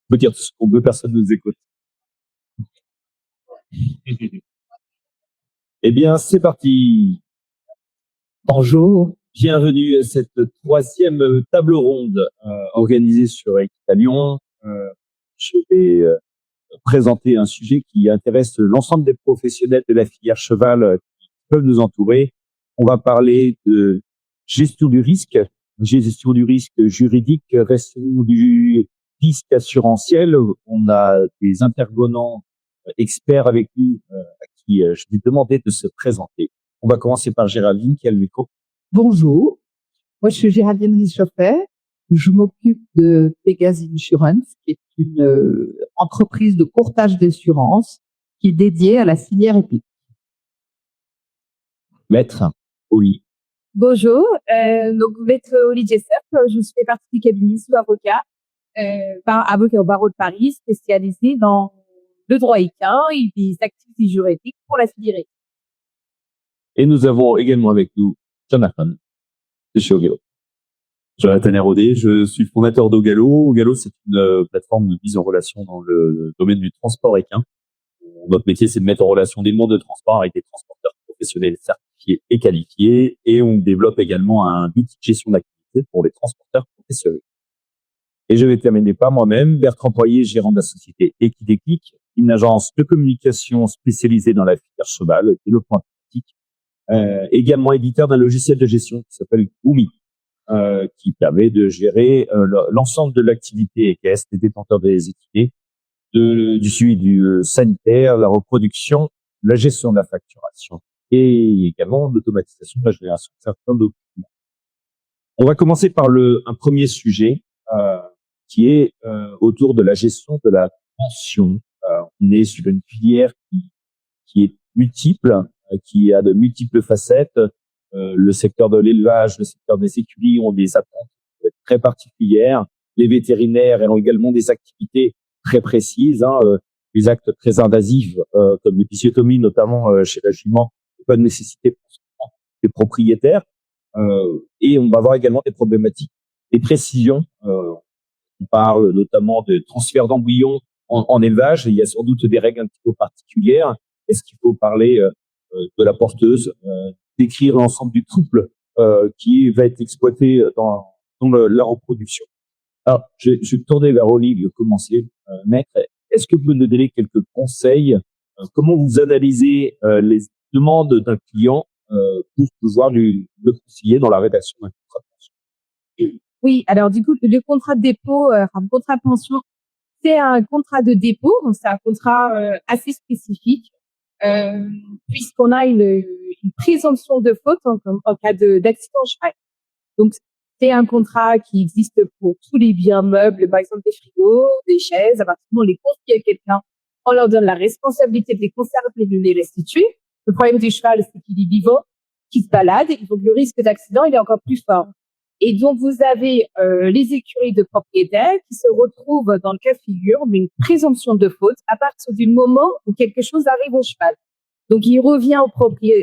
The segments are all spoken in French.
On peut dire tout ce qu'on veut, personne ne nous écoute. Eh bien, c'est parti. Bonjour, bienvenue à cette troisième table ronde organisée sur Equitalion. Je vais présenter un sujet qui intéresse l'ensemble des professionnels de la filière cheval qui peuvent nous entourer. On va parler de gestion du risque juridique, gestion du risque assurantiel. On a des intervenants experts avec nous à qui je vais demander de se présenter. On va commencer par Géraldine qui a le micro. Bonjour, moi je suis Géraldine Richoffet. Je m'occupe de Pegasus Insurance, qui est une entreprise de courtage d'assurance qui est dédiée à la filière épique. Maître Oli. Bonjour, donc Maître Oli Jessep, je fais partie du cabinet sous avocat, avocat au barreau de Paris, spécialisé dans le droit équin et des activités juridiques pour la filière équine. Et nous avons également avec nous Jonathan de chez Ogalo. Jonathan Hérodé, je suis fondateur d'Ogalo. Ogalo, c'est une plateforme de mise en relation dans le domaine du transport équin. Notre métier, c'est de mettre en relation des mondes de transport avec des transporteurs professionnels certifiés et qualifiés. Et on développe également un outil de gestion d'activité pour les transporteurs professionnels. Et je vais terminer par moi-même, Bertrand Poirier, gérant de la société Equidéclic, une agence de communication spécialisée dans la filière cheval et le point pratique. Également éditeur d'un logiciel de gestion qui s'appelle Oumi, qui permet de gérer l'ensemble de l'activité équestre des détenteurs des équités, du suivi du sanitaire, la reproduction, la gestion de la facturation et également l'automatisation de la génération de certains documents. On va commencer par un premier sujet qui est autour de la gestion de la pension. On est sur une filière qui est multiple, qui a de multiples facettes. Le secteur de l'élevage, le secteur des écuries ont des attentes très particulières. Les vétérinaires ont également des activités très précises, des actes très invasifs comme l'épisiotomie, notamment chez la jument, peuvent nécessiter des propriétaires. Et on va avoir également des problématiques, des précisions. On parle notamment de transfert d'embryons en élevage. Il y a sans doute des règles un petit peu particulières. Est-ce qu'il faut parler de la porteuse, décrire l'ensemble du couple qui va être exploité dans la reproduction. Alors, je vais tourner vers Olivier, commencer. Maître, est-ce que vous nous donnez quelques conseils comment vous analysez les demandes d'un client pour pouvoir le conseiller dans la rédaction d'un contrat de pension? Oui, alors du coup, le contrat de dépôt, le contrat de pension, c'est un contrat de dépôt, donc c'est un contrat assez spécifique. Puisqu'on a une présomption de faute en cas d'accident cheval. Donc, c'est un contrat qui existe pour tous les biens meubles, par exemple des frigos, des chaises. À partir du moment où on les confie à quelqu'un, on leur donne la responsabilité de les conserver et de les restituer. Le problème du cheval, c'est qu'il est vivant, qu'il se balade, et donc le risque d'accident, il est encore plus fort. Et donc, vous avez les écuries de propriétaires qui se retrouvent dans le cas de figure d'une présomption de faute à partir du moment où quelque chose arrive au cheval. Donc, il revient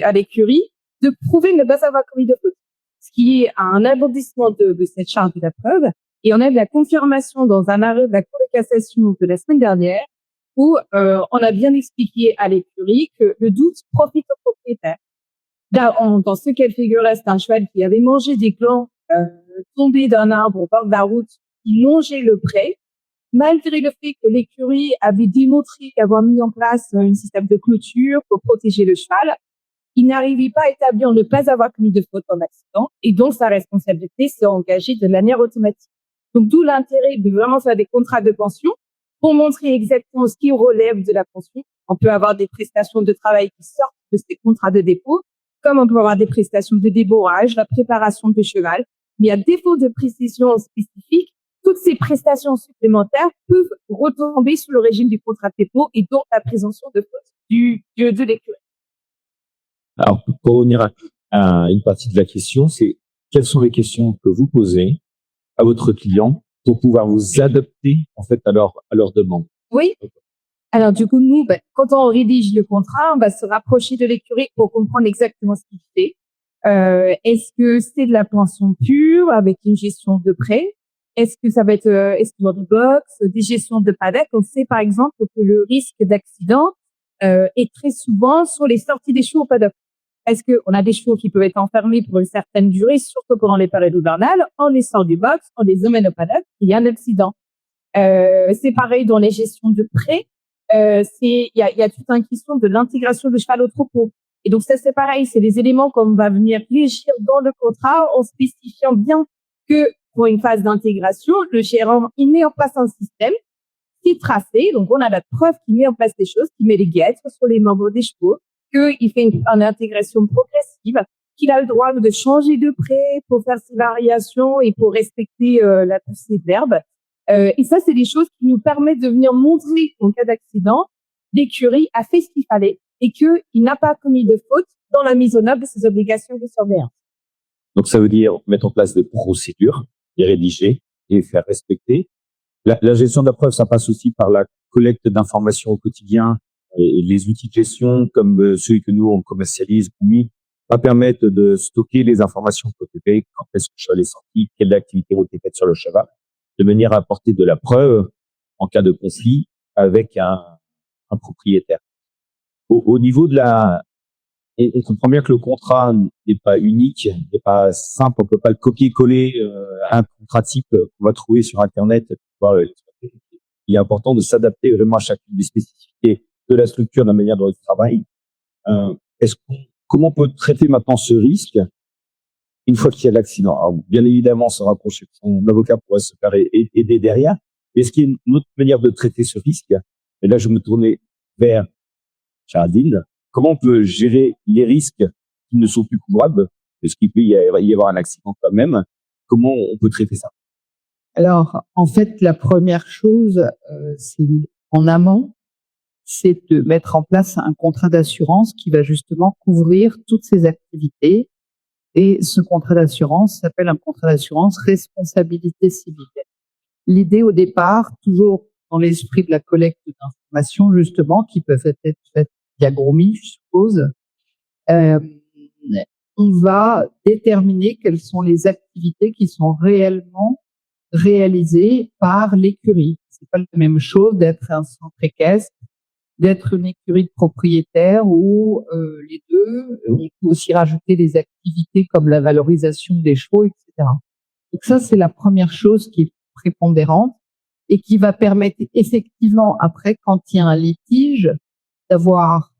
à l'écurie de prouver ne pas avoir commis de faute, ce qui est un aboutissement de cette charge de la preuve. Et on a de la confirmation dans un arrêt de la Cour de cassation de la semaine dernière où on a bien expliqué à l'écurie que le doute profite au propriétaire. Dans ce cas de figure-là, c'est un cheval qui avait mangé des glands tombé d'un arbre au bord de la route qui longeait le pré, malgré le fait que l'écurie avait démontré qu'avoir mis en place un système de clôture pour protéger le cheval, il n'arrivait pas à établir ne pas avoir commis de faute en accident, et donc sa responsabilité s'est engagée de manière automatique. Donc d'où l'intérêt de vraiment faire des contrats de pension pour montrer exactement ce qui relève de la pension. On peut avoir des prestations de travail qui sortent de ces contrats de dépôt, comme on peut avoir des prestations de débourrage, la préparation de cheval. Mais à défaut de précision spécifique, toutes ces prestations supplémentaires peuvent retomber sous le régime du contrat de dépôt et donc la présomption de faute de l'écurie. Alors, pour revenir à une partie de la question, c'est quelles sont les questions que vous posez à votre client pour pouvoir vous adapter en fait à leur demande? Oui. Alors du coup, nous, quand on rédige le contrat, on va se rapprocher de l'écurie pour comprendre exactement ce qu'il fait. Est-ce que c'est de la pension pure avec une gestion de prêt? Est-ce que ça va être, est-ce qu'il y aura des box, des gestions de paddock? On sait par exemple que le risque d'accident est très souvent sur les sorties des chevaux au paddock. Est-ce qu'on a des chevaux qui peuvent être enfermés pour une certaine durée, surtout pendant les périodes hivernales, on les sort du box, on les emmène au paddock, il y a un accident. C'est pareil dans les gestions de prêts. Il y a toute une question de l'intégration de cheval au troupeau. Et donc ça, c'est pareil, c'est des éléments qu'on va venir régir dans le contrat en spécifiant bien que pour une phase d'intégration, le gérant, il met en place un système qui est tracé. Donc on a la preuve qu'il met en place des choses, qu'il met les guêtres sur les membres des chevaux, qu'il fait une intégration progressive, qu'il a le droit de changer de prêt pour faire ses variations et pour respecter la poussée de l'herbe. Et ça, c'est des choses qui nous permettent de venir montrer, en cas d'accident, l'écurie a fait ce qu'il fallait et qu'il n'a pas commis de faute dans la mise en œuvre de ses obligations de surveillance. Donc, ça veut dire mettre en place des procédures, les rédiger et faire respecter. La gestion de la preuve, ça passe aussi par la collecte d'informations au quotidien et les outils de gestion comme ceux que nous, on commercialise, va permettre de stocker les informations côté quand est-ce que le cheval est sorti, quelles activités ont été faites sur le cheval, de manière à apporter de la preuve en cas de conflit avec un propriétaire. Au niveau de on comprend bien que le contrat n'est pas unique, n'est pas simple, on peut pas le copier-coller à un contrat type qu'on va trouver sur Internet. Il est important de s'adapter vraiment à chacune des spécificités de la structure, de la manière dont elle travaille. Comment on peut traiter maintenant ce risque une fois qu'il y a l'accident? Alors, bien évidemment, se rapprocher de son avocat pourrait se faire aider derrière. Mais est-ce qu'il y a une autre manière de traiter ce risque? Et là, je me tournais vers Géraldine. Comment on peut gérer les risques qui ne sont plus couvrables? Parce qu'il peut y avoir un accident quand même. Comment on peut traiter ça? Alors, en fait, la première chose, c'est en amont, c'est de mettre en place un contrat d'assurance qui va justement couvrir toutes ces activités. Et ce contrat d'assurance s'appelle un contrat d'assurance responsabilité civile. L'idée au départ, toujours dans l'esprit de la collecte d'informations, justement, qui peuvent être faites via Groomy, je suppose, on va déterminer quelles sont les activités qui sont réellement réalisées par l'écurie. C'est pas la même chose d'être un centre équestre, d'être une écurie de propriétaire ou les deux. On peut aussi rajouter des activités comme la valorisation des chevaux, etc. Donc ça, c'est la première chose qui est prépondérante et qui va permettre effectivement après, quand il y a un litige, d'avoir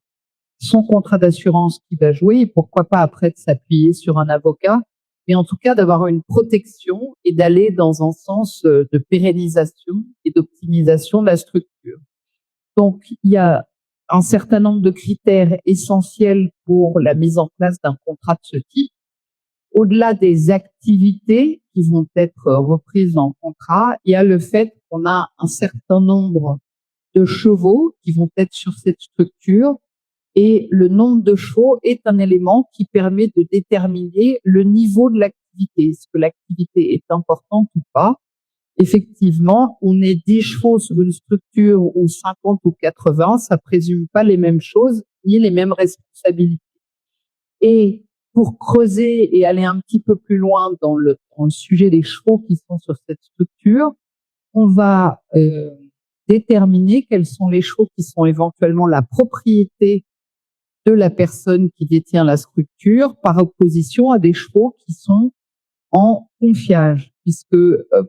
son contrat d'assurance qui va jouer et pourquoi pas après de s'appuyer sur un avocat, mais en tout cas d'avoir une protection et d'aller dans un sens de pérennisation et d'optimisation de la structure. Donc, il y a un certain nombre de critères essentiels pour la mise en place d'un contrat de ce type. Au-delà des activités qui vont être reprises dans le contrat, il y a le fait qu'on a un certain nombre de chevaux qui vont être sur cette structure et le nombre de chevaux est un élément qui permet de déterminer le niveau de l'activité. Est-ce que l'activité est importante ou pas? Effectivement, on est 10 chevaux sur une structure ou 50 ou 80, ça présume pas les mêmes choses ni les mêmes responsabilités. Et pour creuser et aller un petit peu plus loin dans le sujet des chevaux qui sont sur cette structure, on va déterminer quels sont les chevaux qui sont éventuellement la propriété de la personne qui détient la structure par opposition à des chevaux qui sont en confiage, puisque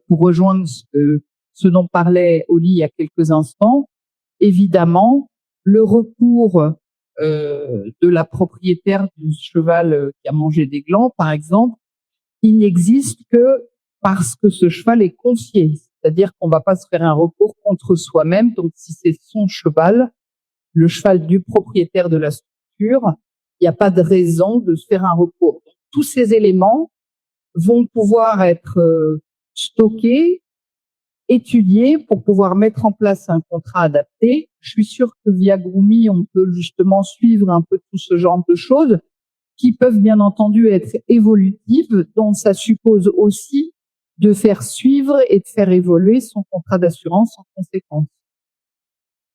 pour rejoindre ce dont parlait Oli il y a quelques instants, évidemment, le recours de la propriétaire du cheval qui a mangé des glands, par exemple, il n'existe que parce que ce cheval est confié. C'est-à-dire qu'on ne va pas se faire un recours contre soi-même. Donc, si c'est son cheval, le cheval du propriétaire de la structure, il n'y a pas de raison de se faire un recours. Donc, tous ces éléments vont pouvoir être stockés, étudiés pour pouvoir mettre en place un contrat adapté. Je suis sûre que via Groomy, on peut justement suivre un peu tout ce genre de choses qui peuvent bien entendu être évolutives, dont ça suppose aussi de faire suivre et de faire évoluer son contrat d'assurance en conséquence.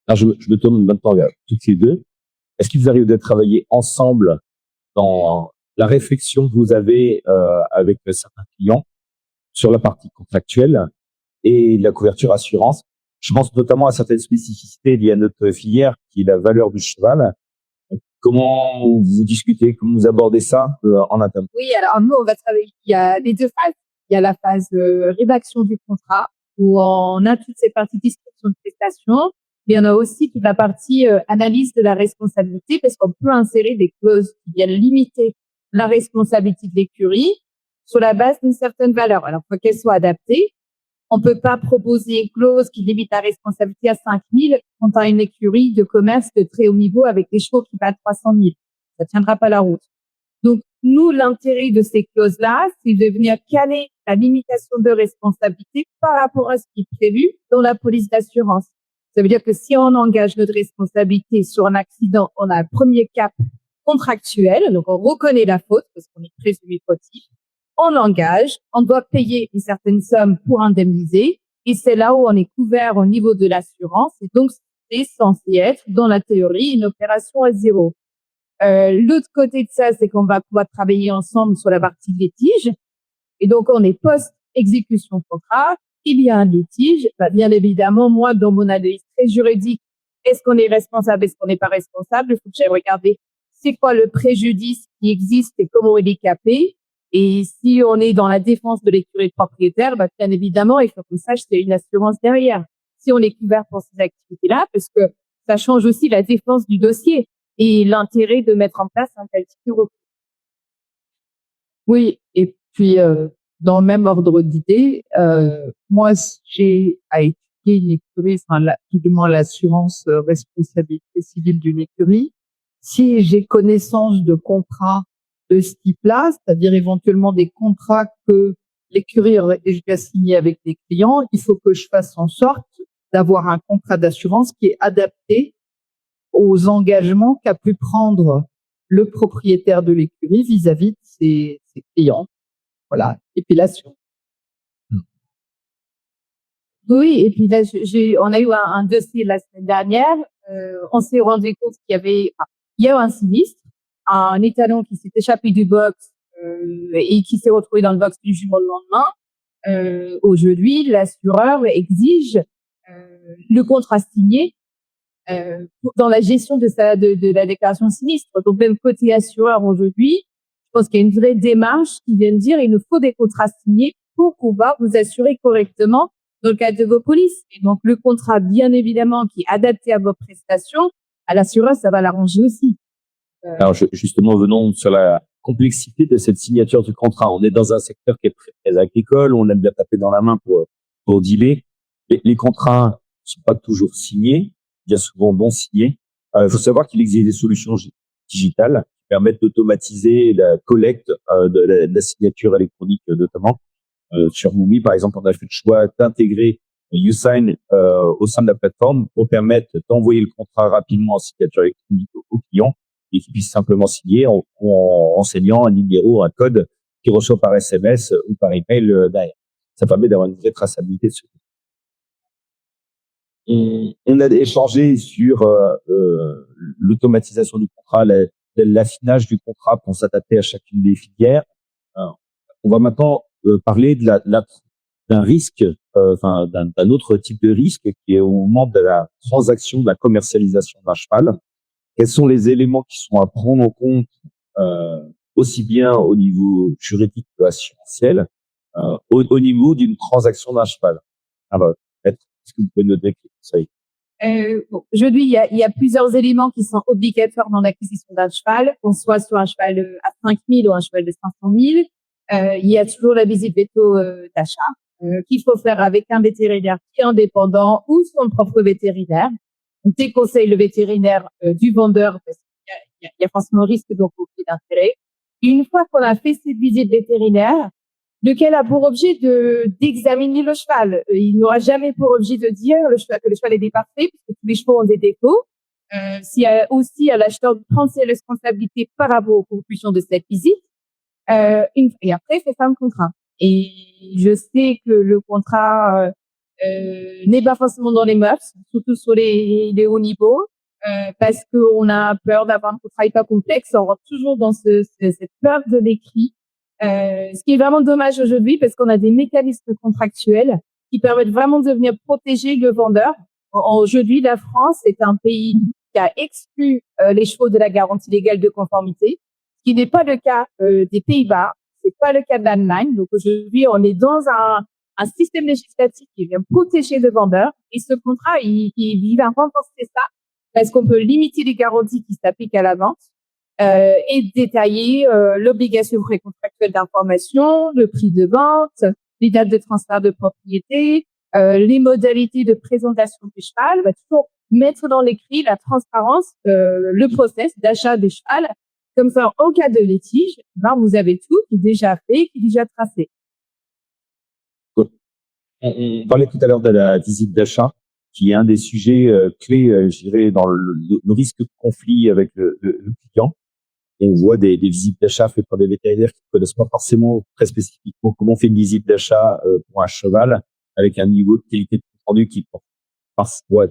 Alors, je me tourne maintenant vers toutes les deux. Est-ce qu'il vous arrive de travailler ensemble dans la réflexion que vous avez avec certains clients sur la partie contractuelle et la couverture assurance. Je pense notamment à certaines spécificités liées à notre filière, qui est la valeur du cheval. Comment vous discutez, comment vous abordez ça en interne? Oui, alors nous, on va travailler. Il y a les deux phases. Il y a la phase rédaction du contrat où on a toutes ces parties description de prestation. Mais on a aussi toute la partie analyse de la responsabilité parce qu'on peut insérer des clauses qui viennent limiter la responsabilité de l'écurie sur la base d'une certaine valeur. Alors, faut qu'elle soit adaptée. On peut pas proposer une clause qui limite la responsabilité à 5 000 quand on a une écurie de commerce de très haut niveau avec des chevaux qui battent 300 000. Ça tiendra pas la route. Donc, nous, l'intérêt de ces clauses-là, c'est de venir caler la limitation de responsabilité par rapport à ce qui est prévu dans la police d'assurance. Ça veut dire que si on engage notre responsabilité sur un accident, on a un premier cap contractuel, donc on reconnaît la faute parce qu'on est présumé fautif. On l'engage, on doit payer une certaine somme pour indemniser, et c'est là où on est couvert au niveau de l'assurance, et donc c'est censé être, dans la théorie, une opération à zéro. L'autre côté de ça, c'est qu'on va pouvoir travailler ensemble sur la partie litige, et donc on est post-exécution contrat, il y a un litige, bien évidemment, moi, dans mon analyse très juridique, est-ce qu'on est responsable, est-ce qu'on n'est pas responsable, il faut que j'aille regarder c'est quoi le préjudice qui existe et comment il est capé. Et si on est dans la défense de l'écurie propriétaire, bien évidemment, il faut qu'on sache qu'il y a une assurance derrière. Si on est couvert pour ces activités-là, parce que ça change aussi la défense du dossier et l'intérêt de mettre en place un tel type de recours. Oui, et puis dans le même ordre d'idée, moi j'ai à étudier une écurie, tout du moins l'assurance responsabilité civile d'une écurie. Si j'ai connaissance de contrats de ce type-là, c'est-à-dire éventuellement des contrats que l'écurie aurait déjà signés avec des clients, il faut que je fasse en sorte d'avoir un contrat d'assurance qui est adapté aux engagements qu'a pu prendre le propriétaire de l'écurie vis-à-vis de ses clients. Voilà. Et puis l'assurance. Oui, et puis là, on a eu un dossier la semaine dernière. On s'est rendu compte qu'il y a eu un sinistre, un étalon qui s'est échappé du box et qui s'est retrouvé dans le box du jumeau le lendemain. Aujourd'hui, l'assureur exige le contrat signé dans la gestion de la déclaration sinistre. Donc même côté assureur aujourd'hui, je pense qu'il y a une vraie démarche qui vient de dire il nous faut des contrats signés pour pouvoir vous assurer correctement dans le cadre de vos polices. Et donc le contrat, bien évidemment, qui est adapté à vos prestations, à l'assureur, ça va l'arranger aussi. Alors justement, venons sur la complexité de cette signature du contrat. On est dans un secteur qui est très agricole, on aime bien taper dans la main pour dealer. Les contrats sont pas toujours signés, bien souvent non signés. Il faut savoir qu'il existe des solutions digitales qui permettent d'automatiser la collecte de la signature électronique, notamment. Sur Moomi, par exemple, on a fait le choix d'intégrer YouSign au sein de la plateforme pour permettre d'envoyer le contrat rapidement en signature électronique au client et qu'il puisse simplement signer en renseignant un numéro, un code qu'il reçoit par SMS ou par email derrière. Ça permet d'avoir une vraie traçabilité de ce contrat. On a échangé sur l'automatisation du contrat, l'affinage du contrat pour s'adapter à chacune des filières. On va maintenant parler d'un risque, d'un autre type de risque qui est au moment de la transaction, de la commercialisation d'un cheval. Quels sont les éléments qui sont à prendre en compte aussi bien au niveau juridique que assurantiel, au niveau d'une transaction d'un cheval? Est-ce que vous pouvez nous décrire ça? Aujourd'hui, il y a plusieurs éléments qui sont obligatoires dans l'acquisition d'un cheval, qu'on soit sur un cheval à 5 000 ou un cheval de 500 000. Il y a toujours la visite veto d'achat qu'il faut faire avec un vétérinaire qui est indépendant ou son propre vétérinaire. On déconseille le vétérinaire du vendeur parce qu'il y a forcément risque de conflit d'intérêt. Et une fois qu'on a fait cette visite vétérinaire, lequel a pour objet d'examiner le cheval. Il n'aura jamais pour objet de dire que le cheval est déparfait, puisque tous les chevaux ont des défauts. S'il y a aussi à l'acheteur de prendre ses responsabilités par rapport aux conclusions de cette visite. Et après, fait fin de contrat. Et je sais que le contrat n'est pas forcément dans les mœurs, surtout sur les hauts niveaux, parce qu'on a peur d'avoir un contrat hyper complexe. On rentre toujours dans cette peur de l'écrit. Ce qui est vraiment dommage aujourd'hui parce qu'on a des mécanismes contractuels qui permettent vraiment de venir protéger le vendeur. Aujourd'hui, la France est un pays qui a exclu les chevaux de la garantie légale de conformité, ce qui n'est pas le cas des Pays-Bas, c'est pas le cas de l'Allemagne. Donc aujourd'hui, on est dans un système législatif qui vient protéger le vendeur, et ce contrat, il va renforcer ça parce qu'on peut limiter les garanties qui s'appliquent à la vente et détailler l'obligation précontractuelle d'information, le prix de vente, les dates de transfert de propriété, les modalités de présentation du cheval. Va toujours mettre dans l'écrit la transparence, le process d'achat des chevals. Comme ça, en cas de litige, vous avez tout qui est déjà fait, qui est déjà tracé. On parlait tout à l'heure de la visite d'achat, qui est un des sujets clés, je dirais, dans le risque de conflit avec le client. On voit des visites d'achat faites par des vétérinaires qui ne connaissent pas forcément très spécifiquement comment on fait une visite d'achat pour un cheval avec un niveau de qualité de rendu qui parfois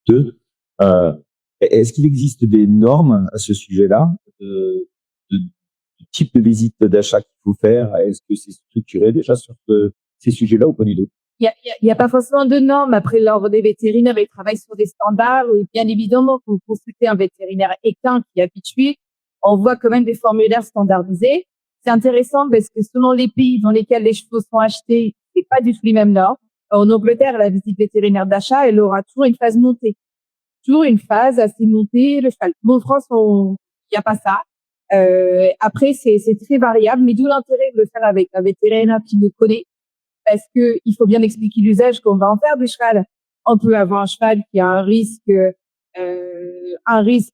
deux. Est-ce qu'il existe des normes à ce sujet-là, du type de visite d'achat qu'il faut faire? Est-ce que c'est structuré déjà sur ces sujets-là ou pas du tout? Il y a pas forcément de normes. Après, l'ordre des vétérinaires, ils travaillent sur des standards. Et bien évidemment, quand vous consultez un vétérinaire équin qui est habitué, on voit quand même des formulaires standardisés. C'est intéressant parce que selon les pays dans lesquels les chevaux sont achetés, c'est pas du tout les mêmes normes. En Angleterre, la visite vétérinaire d'achat, elle aura toujours une phase montée. Toujours une phase assez montée, le cheval. En France, il n'y a pas ça. Après, c'est très variable, mais d'où l'intérêt de le faire avec un vétérinaire qui le connaît, parce que il faut bien expliquer l'usage qu'on va en faire du cheval. On peut avoir un cheval qui a un risque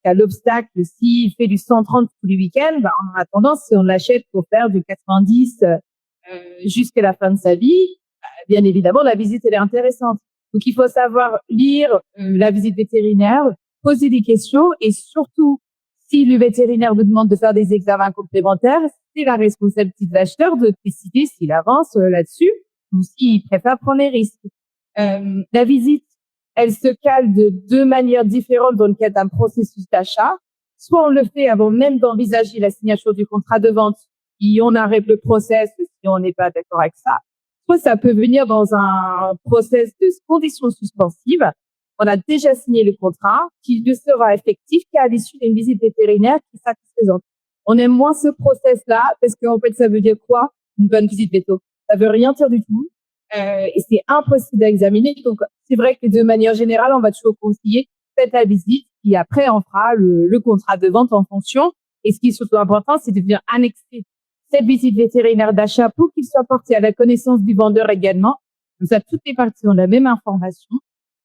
à l'obstacle s'il fait du 130 tous les week-ends. On a tendance, si on l'achète pour faire du 90 jusqu'à la fin de sa vie, bien évidemment, la visite elle est intéressante. Donc, il faut savoir lire la visite vétérinaire, poser des questions, et surtout, si le vétérinaire vous demande de faire des examens complémentaires, c'est la responsabilité de l'acheteur de décider s'il avance là-dessus ou s'il préfère prendre les risques. La visite, elle se cale de deux manières différentes dans le cadre d'un processus d'achat. Soit on le fait avant même d'envisager la signature du contrat de vente et on arrête le process si on n'est pas d'accord avec ça. Soit ça peut venir dans un process de conditions suspensives. On a déjà signé le contrat qui ne sera effectif qu'à l'issue d'une visite vétérinaire qui est satisfaisante. On aime moins ce process-là parce qu'en fait, ça veut dire quoi? Une bonne visite véto. Ça veut rien dire du tout. Et c'est impossible à examiner. Donc, c'est vrai que de manière générale, on va toujours conseiller faites la visite et après, on fera le contrat de vente en fonction. Et ce qui est surtout important, c'est de venir annexer cette visite vétérinaire d'achat pour qu'il soit porté à la connaissance du vendeur également. Comme ça, toutes les parties ont la même information.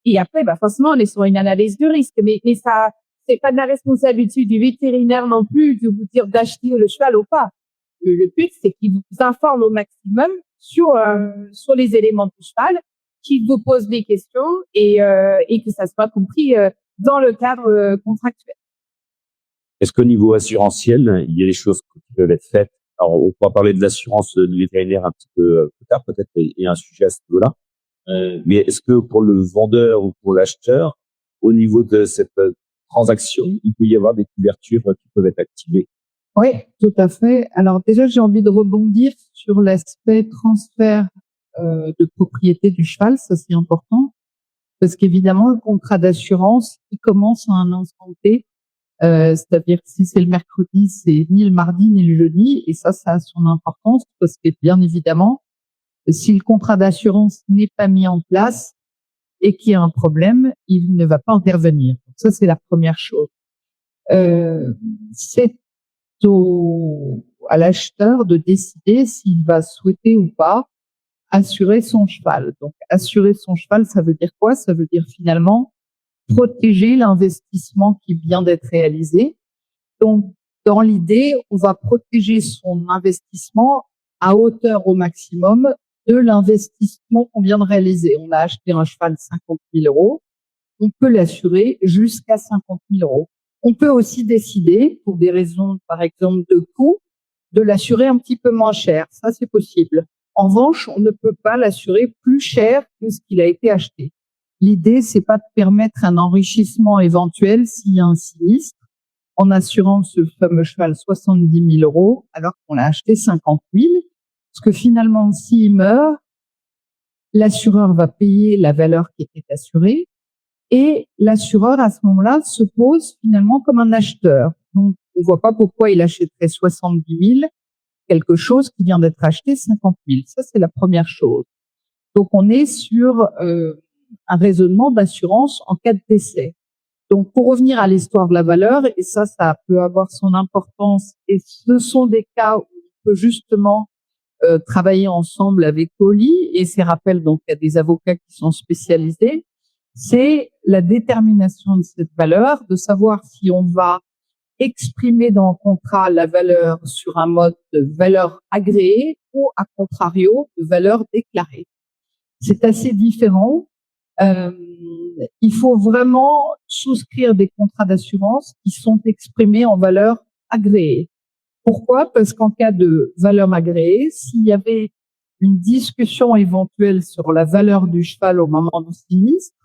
Et après, forcément, on est sur une analyse de risque. Mais ça, c'est pas de la responsabilité du vétérinaire non plus de vous dire d'acheter le cheval ou pas. Le but, c'est qu'il vous informe au maximum sur les éléments du cheval, qu'il vous pose des questions et que ça soit compris dans le cadre contractuel. Est-ce qu'au niveau assurantiel, il y a des choses qui peuvent être faites? Alors, on pourra parler de l'assurance du vétérinaire un petit peu plus tard, peut-être, il y a un sujet à ce niveau-là. Mais est-ce que pour le vendeur ou pour l'acheteur, au niveau de cette transaction, il peut y avoir des couvertures qui peuvent être activées? Oui, tout à fait. Alors déjà, j'ai envie de rebondir sur l'aspect transfert de propriété du cheval. Ça, c'est important parce qu'évidemment, le contrat d'assurance, il commence à un instant T. C'est-à-dire que si c'est le mercredi, c'est ni le mardi ni le jeudi. Et ça a son importance parce que bien évidemment, si le contrat d'assurance n'est pas mis en place et qu'il y a un problème, il ne va pas intervenir. Donc ça, c'est la première chose. C'est à l'acheteur de décider s'il va souhaiter ou pas assurer son cheval. Donc, assurer son cheval, ça veut dire quoi? Ça veut dire finalement protéger l'investissement qui vient d'être réalisé. Donc, dans l'idée, on va protéger son investissement à hauteur au maximum de l'investissement qu'on vient de réaliser. On a acheté un cheval 50 000 €. On peut l'assurer jusqu'à 50 000 €. On peut aussi décider, pour des raisons, par exemple, de coût, de l'assurer un petit peu moins cher. Ça, c'est possible. En revanche, on ne peut pas l'assurer plus cher que ce qu'il a été acheté. L'idée, c'est pas de permettre un enrichissement éventuel s'il y a un sinistre en assurant ce fameux cheval 70 000 € alors qu'on l'a acheté 50 000. Parce que finalement, s'il meurt, l'assureur va payer la valeur qui était assurée et l'assureur, à ce moment-là, se pose finalement comme un acheteur. Donc, on ne voit pas pourquoi il achèterait 70 000 quelque chose qui vient d'être acheté 50 000. Ça, c'est la première chose. Donc, on est sur un raisonnement d'assurance en cas de décès. Donc, pour revenir à l'histoire de la valeur, et ça peut avoir son importance, et ce sont des cas où on peut justement travailler ensemble avec Oli, et ces rappels, donc, il y a des avocats qui sont spécialisés, c'est la détermination de cette valeur, de savoir si on va exprimer dans le contrat la valeur sur un mode de valeur agréée ou, à contrario, de valeur déclarée. C'est assez différent. Il faut vraiment souscrire des contrats d'assurance qui sont exprimés en valeur agréée. Pourquoi? Parce qu'en cas de valeur agréée, s'il y avait une discussion éventuelle sur la valeur du cheval au moment du sinistre,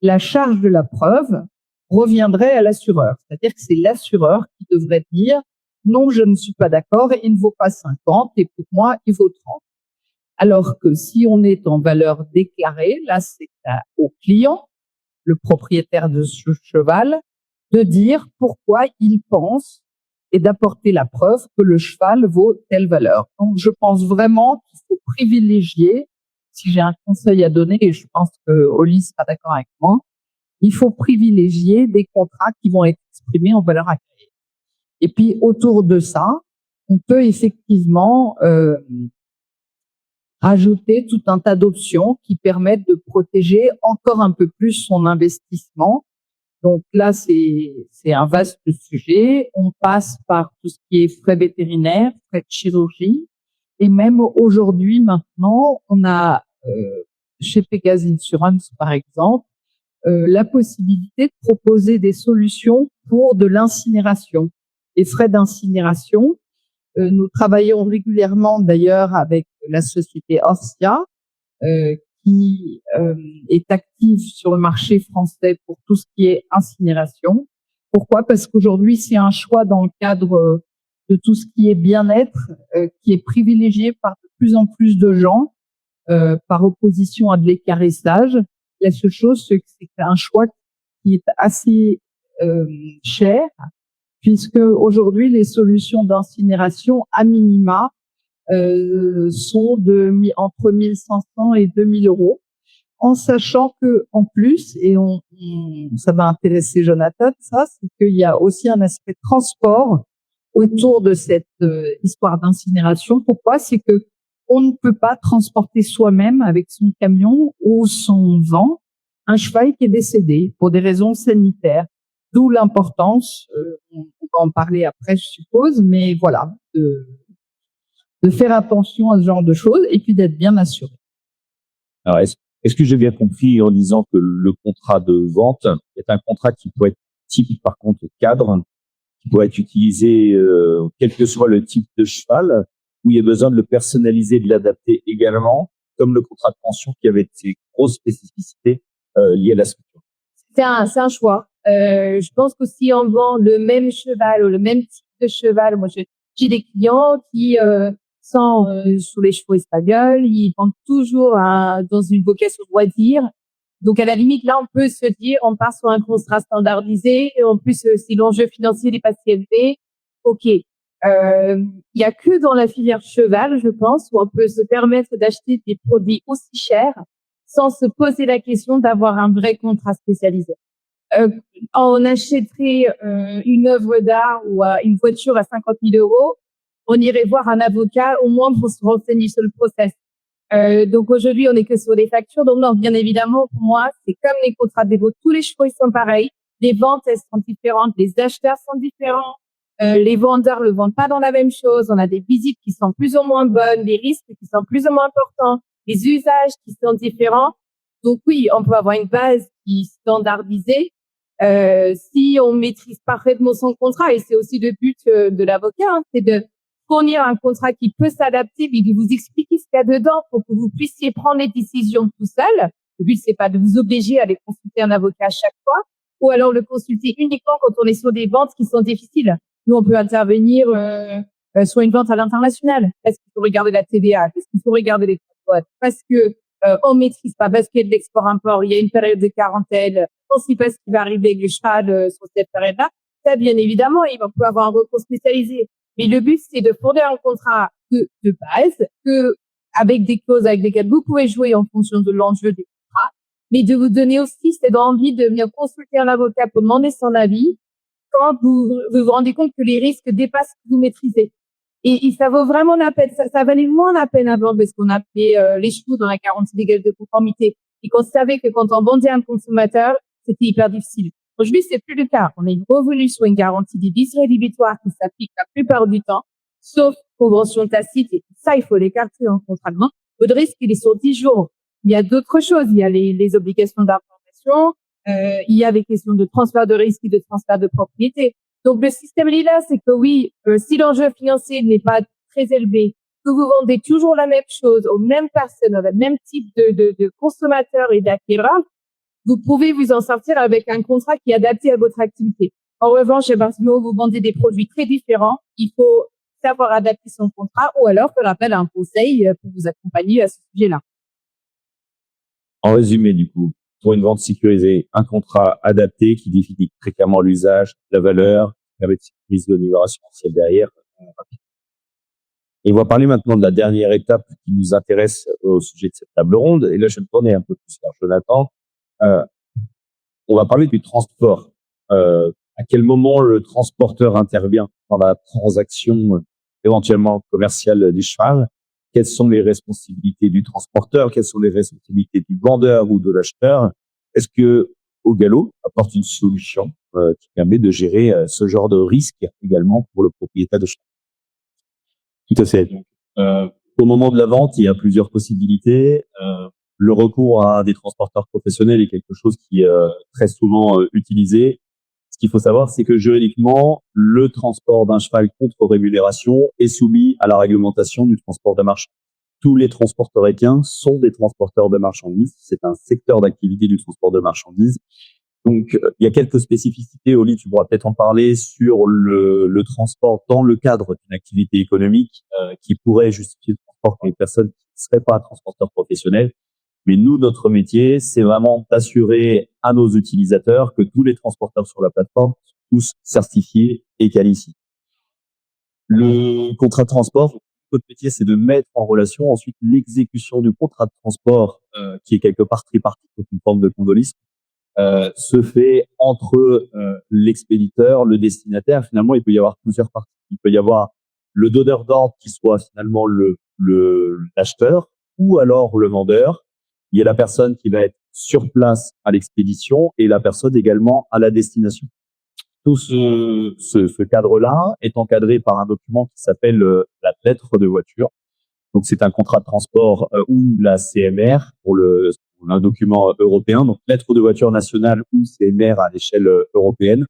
la charge de la preuve reviendrait à l'assureur. C'est-à-dire que c'est l'assureur qui devrait dire non, je ne suis pas d'accord, il ne vaut pas 50 et pour moi, il vaut 30. Alors que si on est en valeur déclarée, là, c'est au client, le propriétaire de ce cheval, de dire pourquoi il pense et d'apporter la preuve que le cheval vaut telle valeur. Donc, je pense vraiment qu'il faut privilégier, si j'ai un conseil à donner, et je pense que Oli sera d'accord avec moi, il faut privilégier des contrats qui vont être exprimés en valeur agréée. Et puis, autour de ça, on peut effectivement rajouter tout un tas d'options qui permettent de protéger encore un peu plus son investissement. Donc là, c'est un vaste sujet. On passe par tout ce qui est frais vétérinaires, frais de chirurgie. Et même aujourd'hui, maintenant, on a chez Pégase Insurance, par exemple, la possibilité de proposer des solutions pour de l'incinération. Les frais d'incinération, nous travaillons régulièrement d'ailleurs avec la société Orsia, qui est active sur le marché français pour tout ce qui est incinération. Pourquoi? Parce qu'aujourd'hui, c'est un choix dans le cadre de tout ce qui est bien-être qui est privilégié par de plus en plus de gens par opposition à de l'équarrissage. La seule chose, c'est que c'est un choix qui est assez cher, puisque aujourd'hui, les solutions d'incinération à minima sont entre 1 500 et 2 000 euros, en sachant que en plus, et ça va intéresser Jonathan, ça, c'est qu'il y a aussi un aspect transport autour de cette histoire d'incinération. Pourquoi? C'est que on ne peut pas transporter soi-même avec son camion ou son van un cheval qui est décédé pour des raisons sanitaires. D'où l'importance, on va en parler après, je suppose, mais voilà, de faire attention à ce genre de choses et puis d'être bien assuré. Alors, est-ce que j'ai bien compris en disant que le contrat de vente est un contrat qui peut être type, par contre, cadre, qui peut être utilisé quel que soit le type de cheval, où il y a besoin de le personnaliser, de l'adapter également, comme le contrat de pension qui avait ses grosses spécificités liées à la structure? C'est un choix. Je pense que si on vend le même cheval ou le même type de cheval, moi j'ai des clients qui sont sous les chevaux espagnols, ils vendent toujours dans une vocation de loisir. Donc à la limite là, on peut se dire, on part sur un contrat standardisé et en plus si l'enjeu financier n'est pas si élevé, ok. Il y a que dans la filière cheval, je pense, où on peut se permettre d'acheter des produits aussi chers sans se poser la question d'avoir un vrai contrat spécialisé. On achèterait une œuvre d'art ou une voiture à 50 000 euros, on irait voir un avocat au moins pour se renseigner sur le process. Donc aujourd'hui, on est que sur les factures. Donc non, bien évidemment, pour moi, c'est comme les contrats de dépôt. Tous les chevaux, ils sont pareils. Les ventes, elles sont différentes. Les acheteurs sont différents. Les vendeurs ne vendent pas dans la même chose. On a des visites qui sont plus ou moins bonnes, des risques qui sont plus ou moins importants, les usages qui sont différents. Donc oui, on peut avoir une base qui est standardisée. Si on maîtrise parfaitement son contrat, et c'est aussi le but de l'avocat, hein, c'est de fournir un contrat qui peut s'adapter, mais qui vous explique ce qu'il y a dedans pour que vous puissiez prendre les décisions tout seul. Le but, c'est pas de vous obliger à aller consulter un avocat à chaque fois, ou alors le consulter uniquement quand on est sur des ventes qui sont difficiles. Nous, on peut intervenir sur une vente à l'international. Est-ce qu'il faut regarder la TVA? Est-ce qu'il faut regarder les droits? Parce que on maîtrise pas parce qu'il y a de l'export-import, il y a une période de quarantaine, on sait pas ce qui va arriver avec le cheval sur cette période-là. Ça, bien évidemment, il va pouvoir avoir un recours spécialisé. Mais le but, c'est de fournir un contrat de base, avec des clauses avec lesquelles vous pouvez jouer en fonction de l'enjeu du contrat, mais de vous donner aussi cette envie de venir consulter un avocat pour demander son avis quand vous rendez compte que les risques dépassent ce que vous maîtrisez. Et ça vaut vraiment la peine. Ça valait moins la peine avant parce qu'on appelait les chevaux dans la garantie légale de conformité et qu'on savait que quand on vendait un consommateur, c'était hyper difficile. Aujourd'hui, c'est plus le cas. On a une révolution, une garantie des vices rédhibitoires qui s'applique la plupart du temps, sauf convention tacite. Et ça, il faut l'écarter en contratement. Le risque, il est sur 10 jours. Il y a d'autres choses. Il y a les obligations d'information. Il y a les questions de transfert de risque et de transfert de propriété. Donc, le système, il est là, c'est que oui, si l'enjeu financier n'est pas très élevé, que vous vendez toujours la même chose aux mêmes personnes, au même type de consommateurs et d'acquéreurs, vous pouvez vous en sortir avec un contrat qui est adapté à votre activité. En revanche, chez Barcelone, vous vendez des produits très différents. Il faut savoir adapter son contrat ou alors faire appel à un conseil pour vous accompagner à ce sujet-là. En résumé, du coup, pour une vente sécurisée, un contrat adapté qui définit très clairement l'usage, la valeur, avec une prise de niveau assurantiel derrière. Et on va parler maintenant de la dernière étape qui nous intéresse au sujet de cette table ronde. Et là, je vais me tourner un peu plus vers Jonathan. On va parler du transport. À quel moment le transporteur intervient dans la transaction éventuellement commerciale du cheval? Quelles sont les responsabilités du transporteur? Quelles sont les responsabilités du vendeur ou de l'acheteur? Est-ce que Ogalo apporte une solution qui permet de gérer ce genre de risque également pour le propriétaire de cheval? Tout à fait. Donc, au moment de la vente, il y a plusieurs possibilités. Le recours à des transporteurs professionnels est quelque chose qui est très souvent utilisé. Ce qu'il faut savoir, c'est que juridiquement, le transport d'un cheval contre rémunération est soumis à la réglementation du transport de marchandises. Tous les transporteurs équins sont des transporteurs de marchandises. C'est un secteur d'activité du transport de marchandises. Donc, il y a quelques spécificités. Oli, tu pourras peut-être en parler sur le transport dans le cadre d'une activité économique qui pourrait justifier le transport pour les personnes qui ne seraient pas transporteurs professionnels. Mais nous, notre métier, c'est vraiment d'assurer à nos utilisateurs que tous les transporteurs sur la plateforme sont tous certifiés et qualifiés. Le contrat de transport, notre métier, c'est de mettre en relation ensuite l'exécution du contrat de transport qui est quelque part tripartite, donc une forme de condolisme, se fait entre l'expéditeur, le destinataire. Finalement, il peut y avoir plusieurs parties. Il peut y avoir le donneur d'ordre qui soit finalement l'acheteur ou alors le vendeur. Il y a la personne qui va être sur place à l'expédition et la personne également à la destination. Tout ce cadre-là est encadré par un document qui s'appelle la lettre de voiture. Donc, c'est un contrat de transport ou la CMR pour un document européen, donc lettre de voiture nationale ou CMR à l'échelle européenne,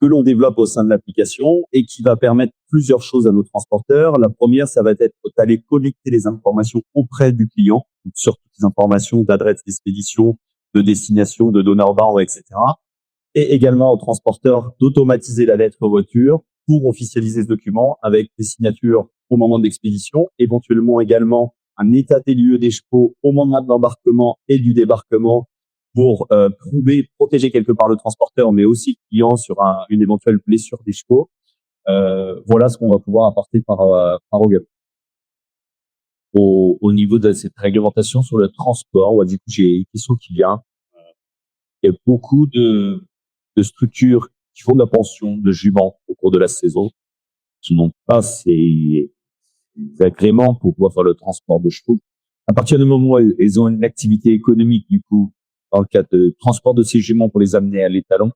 que l'on développe au sein de l'application et qui va permettre plusieurs choses à nos transporteurs. La première, ça va être d'aller collecter les informations auprès du client, donc sur toutes les informations d'adresse d'expédition, de destination, de donneur d'ordre, etc. Et également aux transporteurs d'automatiser la lettre voiture pour officialiser ce document avec des signatures au moment de l'expédition, éventuellement également un état des lieux des chevaux au moment de l'embarquement et du débarquement pour protéger quelque part le transporteur, mais aussi le client sur une éventuelle blessure des chevaux. Voilà ce qu'on va pouvoir apporter par Ogalo. Au niveau de cette réglementation sur le transport, du coup, j'ai une question qui vient. Il y a beaucoup de structures qui font de la pension de juments au cours de la saison, qui n'ont pas ces agréments pour pouvoir faire le transport de chevaux. À partir du moment où elles ont une activité économique, du coup, dans le cadre de transport de ces juments pour les amener à l'étalon,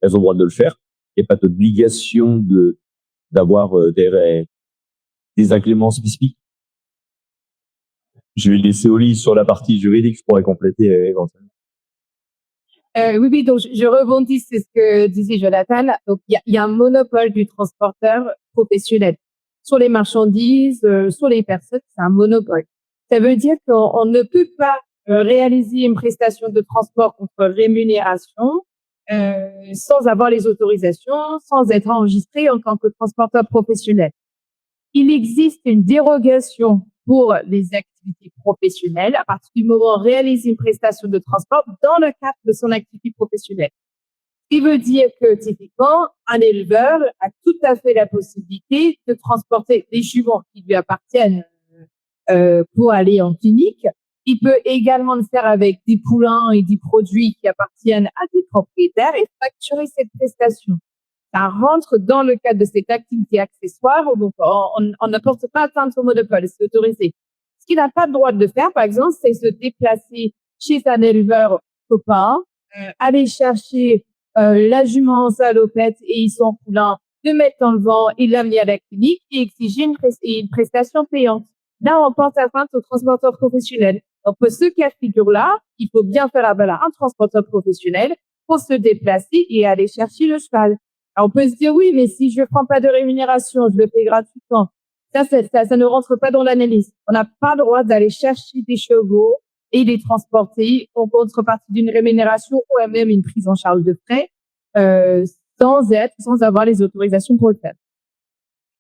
elles ont le droit de le faire. Il n'y a pas d'obligation d'avoir des agréments spécifiques. Je vais laisser Oli sur la partie juridique, je pourrais compléter éventuellement. Oui, donc je rebondis sur ce que disait Jonathan. Donc, il y a un monopole du transporteur professionnel. Sur les marchandises, sur les personnes, c'est un monopole. Ça veut dire qu'on ne peut pas réaliser une prestation de transport contre rémunération sans avoir les autorisations, sans être enregistré en tant que transporteur professionnel. Il existe une dérogation pour les activités professionnelles à partir du moment où on réalise une prestation de transport dans le cadre de son activité professionnelle. Ce qui veut dire que, typiquement, un éleveur a tout à fait la possibilité de transporter des juments qui lui appartiennent pour aller en clinique. Il peut également le faire avec des poulains et des produits qui appartiennent à des propriétaires et facturer cette prestation. Ça rentre dans le cadre de cette activité accessoire, donc on ne porte pas atteinte au monopole, c'est autorisé. Ce qu'il n'a pas le droit de faire, par exemple, c'est se déplacer chez un éleveur copain, aller chercher la jument salopette et son poulain, le mettre dans le vent et l'amener à la clinique et exiger une prestation payante. Là, on porte atteinte au transporteur professionnel. Donc, pour ce cas de figure-là, il faut bien faire appel à un transporteur professionnel pour se déplacer et aller chercher le cheval. Alors, on peut se dire, oui, mais si je ne prends pas de rémunération, je le fais gratuitement. Ça ne rentre pas dans l'analyse. On n'a pas le droit d'aller chercher des chevaux et les transporter en contrepartie d'une rémunération ou même une prise en charge de frais, sans avoir les autorisations pour le faire.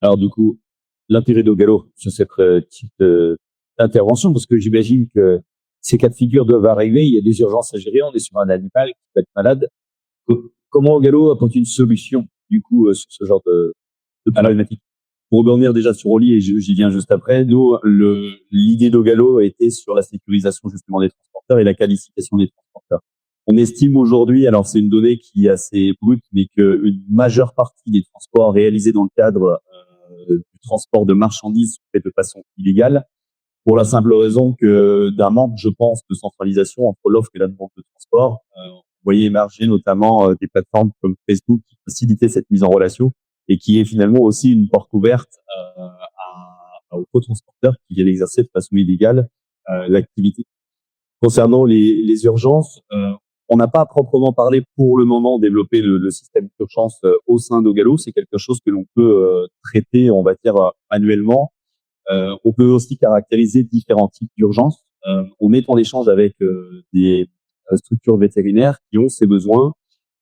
Alors, du coup, l'intérêt d'Ogalo sur cette petite intervention, parce que j'imagine que ces cas de figure doivent arriver, il y a des urgences à gérer, on est sur un animal qui peut être malade. Comment Ogalo apporte une solution, du coup, sur ce genre de problématique? Pour revenir déjà sur Oli, et j'y viens juste après, nous, l'idée d'Ogalo était sur la sécurisation justement des transporteurs et la qualification des transporteurs. On estime aujourd'hui, alors c'est une donnée qui est assez brute, mais qu'une majeure partie des transports réalisés dans le cadre du transport de marchandises sont faits de façon illégale, pour la simple raison que d'un manque, je pense, de centralisation entre l'offre et la demande de transport. Vous voyez émerger notamment des plateformes comme Facebook qui facilitaient cette mise en relation et qui est finalement aussi une porte ouverte aux co-transporteurs qui viennent exercer de façon illégale l'activité. Concernant les urgences, on n'a pas à proprement parler pour le moment développer le système d'urgence au sein d'Ogalo. C'est quelque chose que l'on peut traiter, on va dire, annuellement. On peut aussi caractériser différents types d'urgences. On est en échange avec des structures vétérinaires qui ont ces besoins.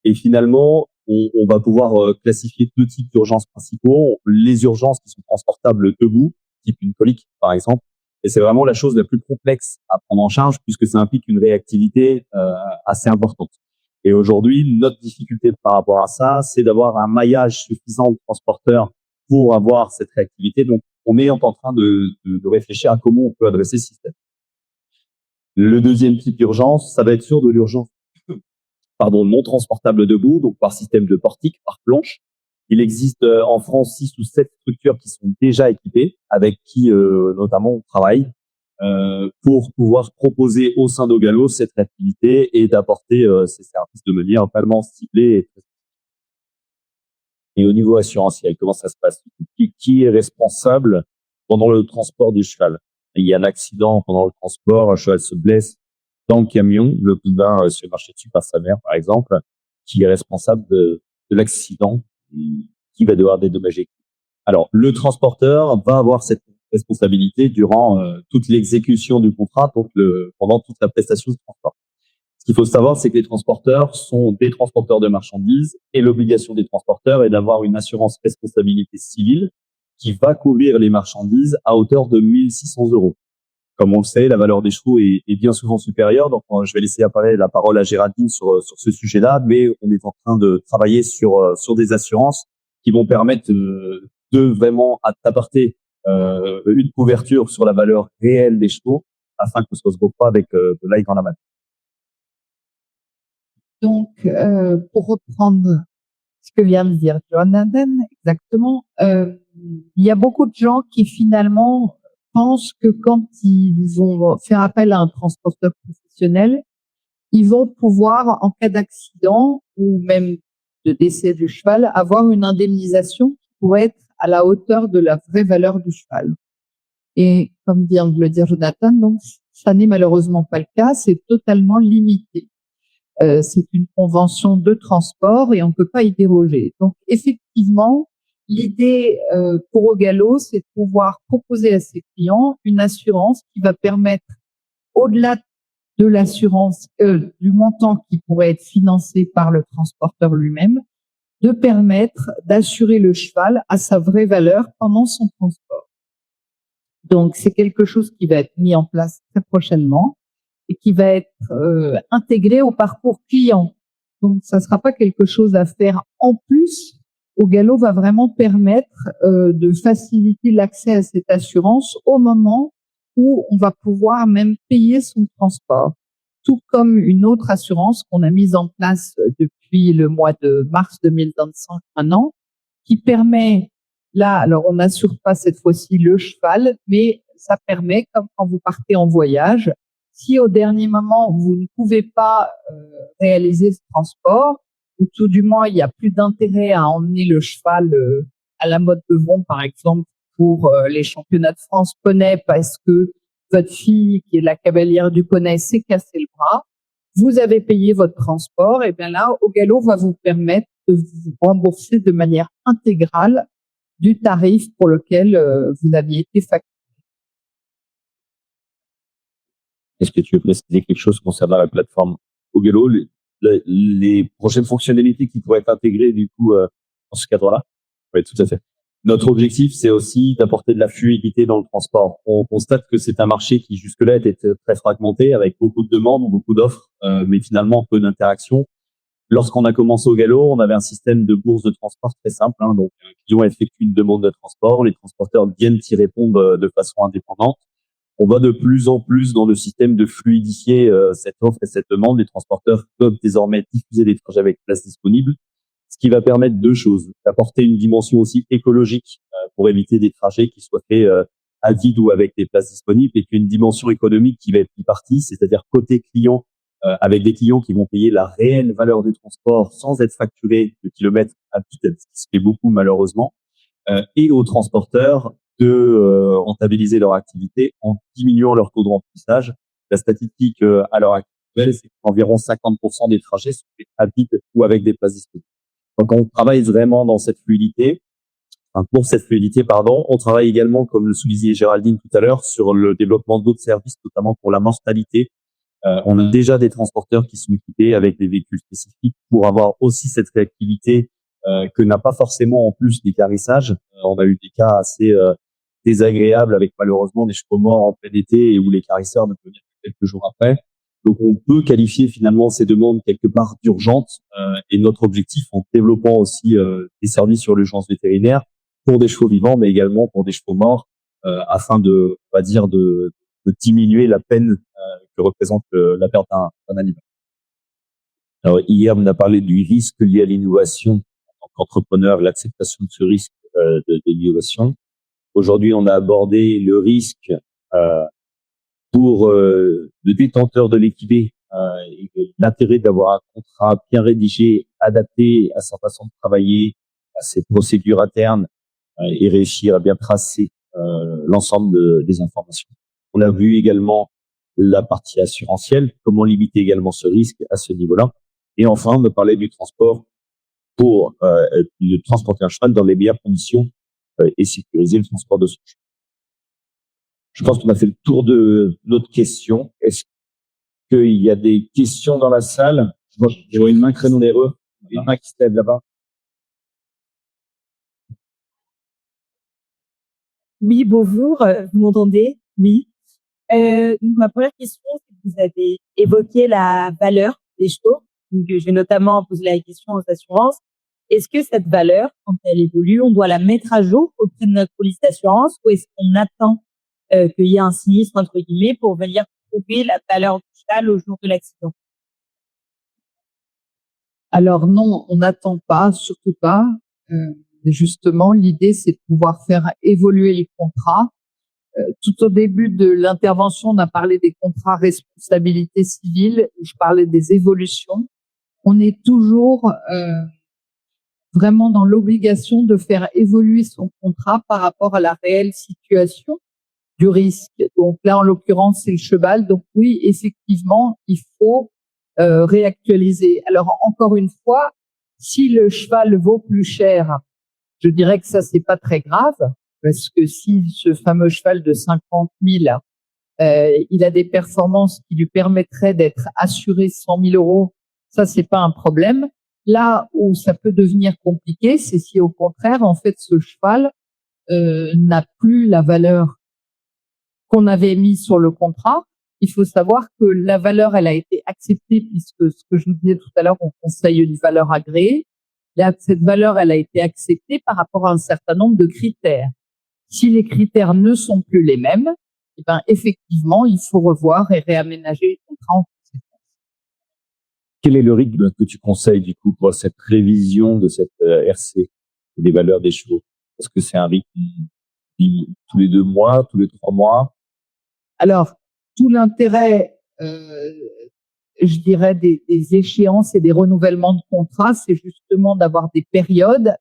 Et finalement, on va pouvoir classifier deux types d'urgences principaux. Les urgences qui sont transportables debout, type une colique par exemple. Et c'est vraiment la chose la plus complexe à prendre en charge puisque ça implique une réactivité assez importante. Et aujourd'hui, notre difficulté par rapport à ça, c'est d'avoir un maillage suffisant de transporteurs pour avoir cette réactivité. Donc, on est en train de réfléchir à comment on peut adresser ce système. Le deuxième type d'urgence, ça va être sur de l'urgence non transportable debout, donc par système de portique, par planche. Il existe en France 6 ou 7 structures qui sont déjà équipées, avec qui notamment on travaille pour pouvoir proposer au sein d'Ogalo cette activité et d'apporter ces services de manière vraiment ciblée. Et au niveau assurantiel, comment ça se passe? Qui est responsable pendant le transport du cheval? Il y a un accident pendant le transport, un cheval se blesse dans le camion, le poulain se fait marcher dessus par sa mère, par exemple, qui est responsable de l'accident, qui va devoir dédommager. Alors, le transporteur va avoir cette responsabilité durant toute l'exécution du contrat, donc pendant toute la prestation de transport. Ce qu'il faut savoir, c'est que les transporteurs sont des transporteurs de marchandises et l'obligation des transporteurs est d'avoir une assurance responsabilité civile qui va couvrir les marchandises à hauteur de 1 600 €. Comme on le sait, la valeur des chevaux est bien souvent supérieure. Donc, je vais laisser la parole à Géraldine sur ce sujet-là, mais on est en train de travailler sur des assurances qui vont permettre de vraiment t'apporter une couverture sur la valeur réelle des chevaux afin que ce ne se retrouve pas avec de l'ail dans la main. Donc, pour reprendre ce que vient de dire Jonathan, exactement, il y a beaucoup de gens qui finalement pensent que quand ils vont faire appel à un transporteur professionnel, ils vont pouvoir, en cas d'accident ou même de décès du cheval, avoir une indemnisation qui pourrait être à la hauteur de la vraie valeur du cheval. Et comme vient de le dire Jonathan, donc, ça n'est malheureusement pas le cas, c'est totalement limité. C'est une convention de transport et on ne peut pas y déroger. Donc, effectivement, l'idée pour Ogalo, c'est de pouvoir proposer à ses clients une assurance qui va permettre, au-delà de l'assurance, du montant qui pourrait être financé par le transporteur lui-même, de permettre d'assurer le cheval à sa vraie valeur pendant son transport. Donc, c'est quelque chose qui va être mis en place très prochainement et qui va être intégré au parcours client. Donc, ça ne sera pas quelque chose à faire en plus. Ogalo va vraiment permettre de faciliter l'accès à cette assurance au moment où on va pouvoir même payer son transport. Tout comme une autre assurance qu'on a mise en place depuis le mois de mars 2025 maintenant, qui permet, là, alors on n'assure pas cette fois-ci le cheval, mais ça permet, comme quand vous partez en voyage, si au dernier moment vous ne pouvez pas réaliser ce transport, ou tout du moins il n'y a plus d'intérêt à emmener le cheval à la Motte Beuvron, par exemple, pour les championnats de France poney, parce que votre fille, qui est la cavalière du poney, s'est cassé le bras, vous avez payé votre transport, et bien là, Ogalo va vous permettre de vous rembourser de manière intégrale du tarif pour lequel vous aviez été facturé. Est-ce que tu veux préciser quelque chose concernant la plateforme Ogalo, les prochaines fonctionnalités qui pourraient être intégrées du coup dans ce cadre-là? Oui, tout à fait. Notre objectif, c'est aussi d'apporter de la fluidité dans le transport. On constate que c'est un marché qui jusque-là était très fragmenté, avec beaucoup de demandes, beaucoup d'offres, mais finalement peu d'interactions. Lorsqu'on a commencé Ogalo, on avait un système de bourse de transport très simple. Donc, un client effectue une demande de transport, les transporteurs viennent y répondre de façon indépendante. On va de plus en plus dans le système de fluidifier cette offre et cette demande. Les transporteurs peuvent désormais diffuser des trajets avec place disponible, ce qui va permettre deux choses: d'apporter une dimension aussi écologique pour éviter des trajets qui soient faits à vide ou avec des places disponibles, et puis une dimension économique qui va être bipartie, c'est-à-dire côté client, avec des clients qui vont payer la réelle valeur du transport sans être facturés de kilomètres à tue-tête, ce qui se fait beaucoup malheureusement, et aux transporteurs de rentabiliser leur activité en diminuant leur taux de remplissage. La statistique à l'heure actuelle, c'est qu'environ 50% des trajets sont faits à vide ou avec des places disponibles. Donc on travaille vraiment dans cette fluidité. Pour cette fluidité, on travaille également, comme le soulignait Géraldine tout à l'heure, sur le développement d'autres services, notamment pour la mortalité. On a déjà des transporteurs qui sont équipés avec des véhicules spécifiques pour avoir aussi cette réactivité que n'a pas forcément en plus l'équarrissage. On a eu des cas assez désagréables avec malheureusement des chevaux morts en plein été et où l'équarrisseur ne peut venir que quelques jours après. Donc on peut qualifier finalement ces demandes quelque part d'urgentes, et notre objectif en développant aussi des services sur l'urgence vétérinaire pour des chevaux vivants, mais également pour des chevaux morts, afin de, on va dire, de diminuer la peine que représente la perte d'un animal. Alors hier, on a parlé du risque lié à l'innovation en tant qu'entrepreneur, l'acceptation de ce risque de l'innovation. Aujourd'hui, on a abordé le risque pour le détenteur de l'équidé, et l'intérêt d'avoir un contrat bien rédigé, adapté à sa façon de travailler, à ses procédures internes, et réussir à bien tracer l'ensemble des informations. On a vu également la partie assurantielle, comment limiter également ce risque à ce niveau-là. Et enfin, on a parlé du transport pour de transporter un cheval dans les meilleures conditions et sécuriser le transport de son cheval. Je pense qu'on a fait le tour de notre question. Est-ce qu'il y a des questions dans la salle? Je vois une main créneau nerveux, une main qui se lève là-bas. Oui, bonjour, vous m'entendez? Oui. Donc ma première question, c'est que vous avez évoqué la valeur des chevaux. Donc j'ai notamment posé la question aux assurances. Est-ce que cette valeur, quand elle évolue, on doit la mettre à jour auprès de notre police d'assurance, ou est-ce qu'on attend qu'il y ait un sinistre entre guillemets pour venir prouver la valeur du cheval au jour de l'accident? Alors non, on n'attend pas, surtout pas. Justement, l'idée, c'est de pouvoir faire évoluer les contrats. Tout au début de l'intervention, on a parlé des contrats responsabilité civile, où je parlais des évolutions. On est toujours vraiment dans l'obligation de faire évoluer son contrat par rapport à la réelle situation du risque. Donc là, en l'occurrence, c'est le cheval. Donc oui, effectivement, il faut réactualiser. Alors encore une fois, si le cheval vaut plus cher, je dirais que ça, c'est pas très grave, parce que si ce fameux cheval de 50 000, il a des performances qui lui permettraient d'être assuré 100 000 euros, ça, c'est pas un problème. Là où ça peut devenir compliqué, c'est si au contraire, en fait, ce cheval n'a plus la valeur qu'on avait mis sur le contrat. Il faut savoir que la valeur, elle a été acceptée puisque ce que je vous disais tout à l'heure, on conseille une valeur agréée. Là, cette valeur, elle a été acceptée par rapport à un certain nombre de critères. Si les critères ne sont plus les mêmes, eh ben, effectivement, il faut revoir et réaménager le contrat en conséquence. Quel est le rythme que tu conseilles du coup pour cette révision de cette RC, des valeurs des chevaux? Est-ce que c'est un rythme tous les 2 mois, tous les 3 mois? Alors, tout l'intérêt, je dirais, des échéances et des renouvellements de contrats, c'est justement d'avoir des périodes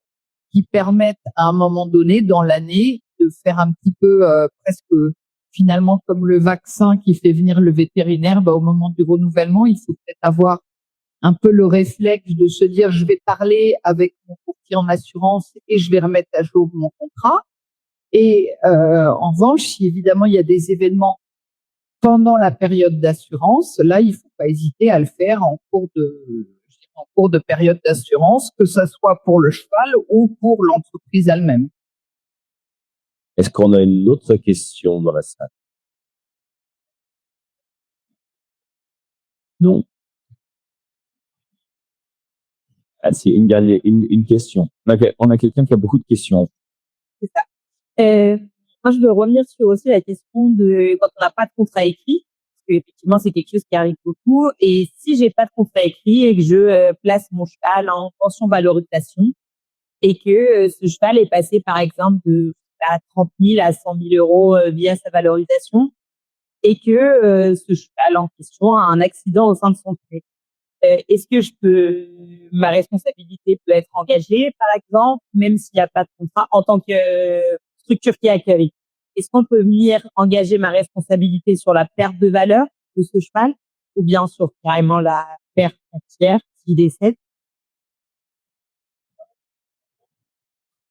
qui permettent à un moment donné dans l'année de faire un petit peu presque finalement comme le vaccin qui fait venir le vétérinaire. Au moment du renouvellement, il faut peut-être avoir un peu le réflexe de se dire je vais parler avec mon courtier en assurance et je vais remettre à jour mon contrat. Et en revanche, si évidemment il y a des événements pendant la période d'assurance, là, il faut pas hésiter à le faire en cours de période d'assurance, que ça soit pour le cheval ou pour l'entreprise elle-même. Est-ce qu'on a une autre question dans la salle? Non. Ah, c'est une dernière, une question. On a quelqu'un qui a beaucoup de questions. C'est ça. Moi, je veux revenir sur aussi la question de quand on n'a pas de contrat écrit, parce que effectivement, c'est quelque chose qui arrive beaucoup. Et si j'ai pas de contrat écrit et que je place mon cheval en pension valorisation et que ce cheval est passé, par exemple, de 30 000 à 100 000 euros via sa valorisation et que ce cheval en question a un accident au sein de son trait. Est-ce que ma responsabilité peut être engagée, par exemple, même s'il n'y a pas de contrat en tant que structure qui accueille? Est-ce qu'on peut venir engager ma responsabilité sur la perte de valeur de ce cheval ou bien sur carrément la perte entière s'il décède?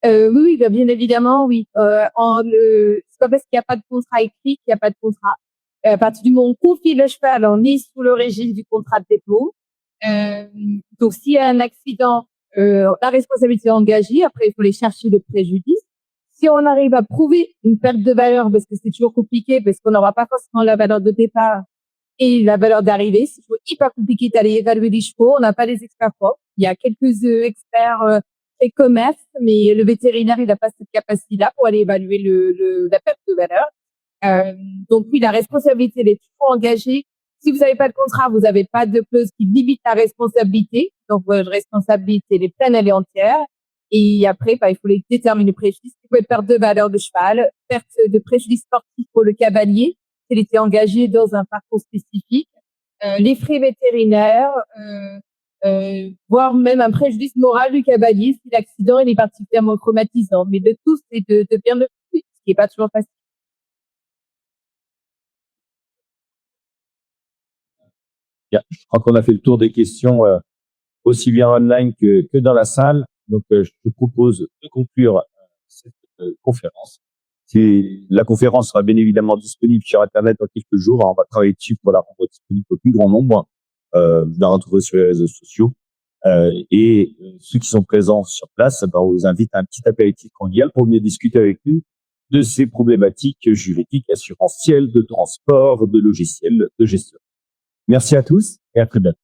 Oui, bien évidemment, oui. C'est pas parce qu'il n'y a pas de contrat écrit qu'il n'y a pas de contrat. À partir du moment où on confie le cheval, on est sous le régime du contrat de dépôt. Donc, s'il y a un accident, la responsabilité est engagée. Après, il faut aller chercher le préjudice. Si on arrive à prouver une perte de valeur, parce que c'est toujours compliqué, parce qu'on n'aura pas forcément la valeur de départ et la valeur d'arrivée, c'est toujours hyper compliqué d'aller évaluer les chevaux. On n'a pas les experts propres. Il y a quelques experts et commerce, mais le vétérinaire, il n'a pas cette capacité-là pour aller évaluer la perte de valeur. Donc oui, la responsabilité, elle est toujours engagée. Si vous n'avez pas de contrat, vous n'avez pas de clause qui limite la responsabilité. Donc votre responsabilité, elle est pleine, elle est entière. Et après, il faut déterminer le préjudice. Il peut être perte de valeur de cheval, perte de préjudice sportif pour le cavalier, s'il était engagé dans un parcours spécifique, les frais vétérinaires, voire même un préjudice moral du cavalier si l'accident est particulièrement traumatisant. Mais le tout, c'est de bien le prouver, ce qui n'est pas toujours facile. Bien, je crois qu'on a fait le tour des questions aussi bien online que dans la salle. Donc, je te propose de conclure cette conférence. La conférence sera bien évidemment disponible sur Internet dans quelques jours. On va travailler dessus pour la rendre disponible au plus grand nombre, de la retrouver sur les réseaux sociaux. Et ceux qui sont présents sur place, on vous invite à un petit apéritif convivial pour mieux discuter avec nous de ces problématiques juridiques, assurantielles, de transport, de logiciels, de gestion. Merci à tous et à très bientôt.